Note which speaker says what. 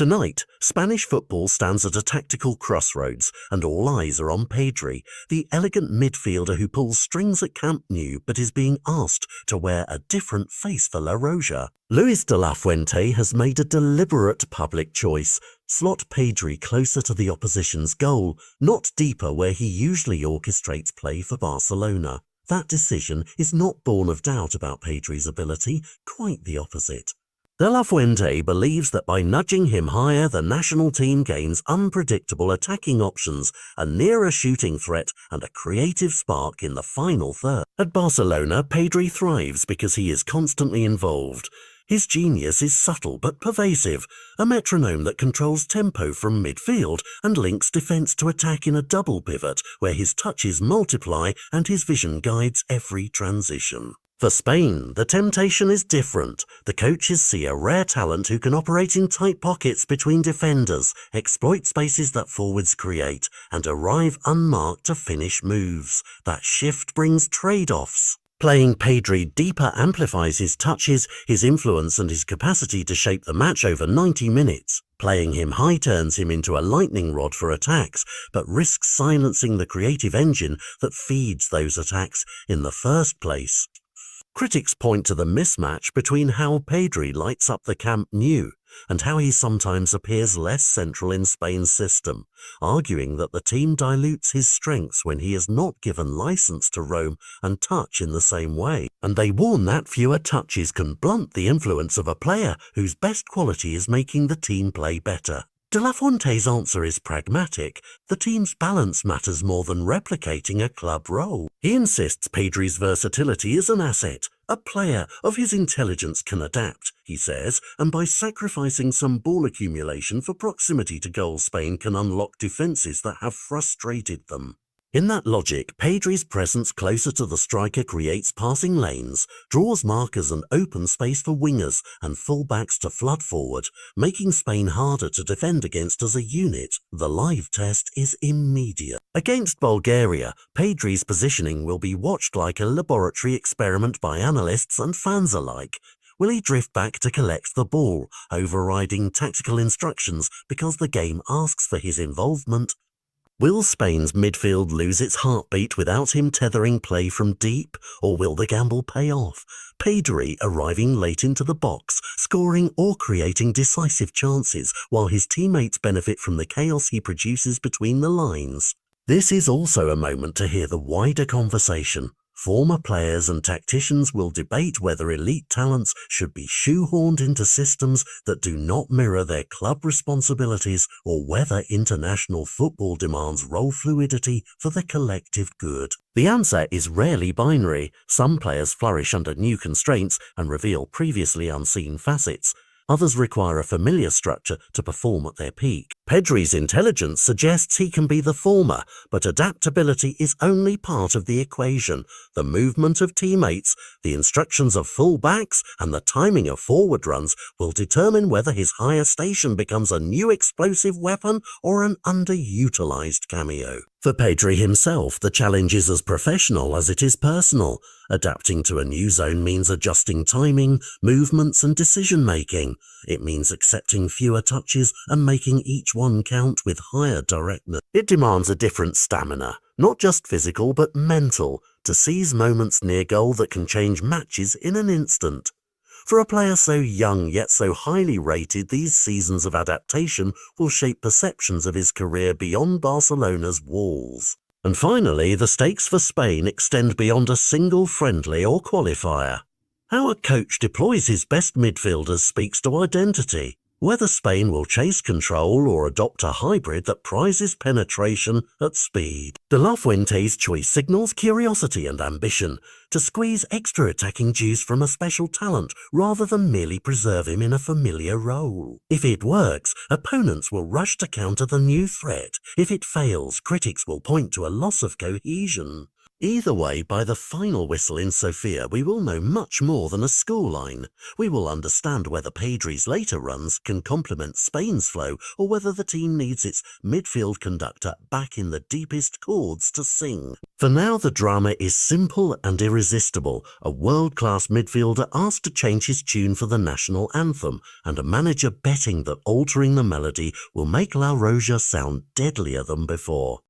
Speaker 1: Tonight, Spanish football stands at a tactical crossroads, and all eyes are on Pedri, the elegant midfielder who pulls strings at Camp Nou but is being asked to wear a different face for La Roja. Luis de la Fuente has made a deliberate public choice: slot Pedri closer to the opposition's goal, not deeper where he usually orchestrates play for Barcelona. That decision is not born of doubt about Pedri's ability, quite the opposite. De la Fuente believes that by nudging him higher, the national team gains unpredictable attacking options, a nearer shooting threat, and a creative spark in the final third. At Barcelona, Pedri thrives because he is constantly involved. His genius is subtle but pervasive, a metronome that controls tempo from midfield and links defence to attack in a double pivot where his touches multiply and his vision guides every transition. For Spain, the temptation is different. The coaches see a rare talent who can operate in tight pockets between defenders, exploit spaces that forwards create, and arrive unmarked to finish moves. That shift brings trade-offs. Playing Pedri deeper amplifies his touches, his influence and his capacity to shape the match over 90 minutes. Playing him high turns him into a lightning rod for attacks, but risks silencing the creative engine that feeds those attacks in the first place. Critics point to the mismatch between how Pedri lights up the Camp Nou and how he sometimes appears less central in Spain's system, arguing that the team dilutes his strengths when he is not given license to roam and touch in the same way. And they warn that fewer touches can blunt the influence of a player whose best quality is making the team play better. De la Fuente's answer is pragmatic. The team's balance matters more than replicating a club role. He insists Pedri's versatility is an asset. A player of his intelligence can adapt, he says, and by sacrificing some ball accumulation for proximity to goal, Spain can unlock defences that have frustrated them. In that logic, Pedri's presence closer to the striker creates passing lanes, draws markers and open space for wingers and fullbacks to flood forward, making Spain harder to defend against as a unit. The live test is immediate. Against Bulgaria, Pedri's positioning will be watched like a laboratory experiment by analysts and fans alike. Will he drift back to collect the ball, overriding tactical instructions because the game asks for his involvement? Will Spain's midfield lose its heartbeat without him tethering play from deep, or will the gamble pay off? Pedri arriving late into the box, scoring or creating decisive chances, while his teammates benefit from the chaos he produces between the lines. This is also a moment to hear the wider conversation. Former players and tacticians will debate whether elite talents should be shoehorned into systems that do not mirror their club responsibilities, or whether international football demands role fluidity for the collective good. The answer is rarely binary. Some players flourish under new constraints and reveal previously unseen facets. Others require a familiar structure to perform at their peak. Pedri's intelligence suggests he can be the former, but adaptability is only part of the equation. The movement of teammates, the instructions of full-backs, and the timing of forward runs will determine whether his higher station becomes a new explosive weapon or an underutilized cameo. For Pedri himself, the challenge is as professional as it is personal. Adapting to a new zone means adjusting timing, movements, and decision-making. It means accepting fewer touches and making each one count with higher directness. It demands a different stamina, not just physical but mental, to seize moments near goal that can change matches in an instant. For a player so young yet so highly rated, these seasons of adaptation will shape perceptions of his career beyond Barcelona's walls. And finally, the stakes for Spain extend beyond a single friendly or qualifier. How a coach deploys his best midfielders speaks to identity. Whether Spain will chase control or adopt a hybrid that prizes penetration at speed. De la Fuente's choice signals curiosity and ambition, to squeeze extra attacking juice from a special talent rather than merely preserve him in a familiar role. If it works, opponents will rush to counter the new threat. If it fails, critics will point to a loss of cohesion. Either way, by the final whistle in Sofia, we will know much more than a scoreline. We will understand whether Pedri's later runs can complement Spain's flow or whether the team needs its midfield conductor back in the deepest chords to sing. For now, the drama is simple and irresistible. A world-class midfielder asked to change his tune for the national anthem, and a manager betting that altering the melody will make La Roja sound deadlier than before.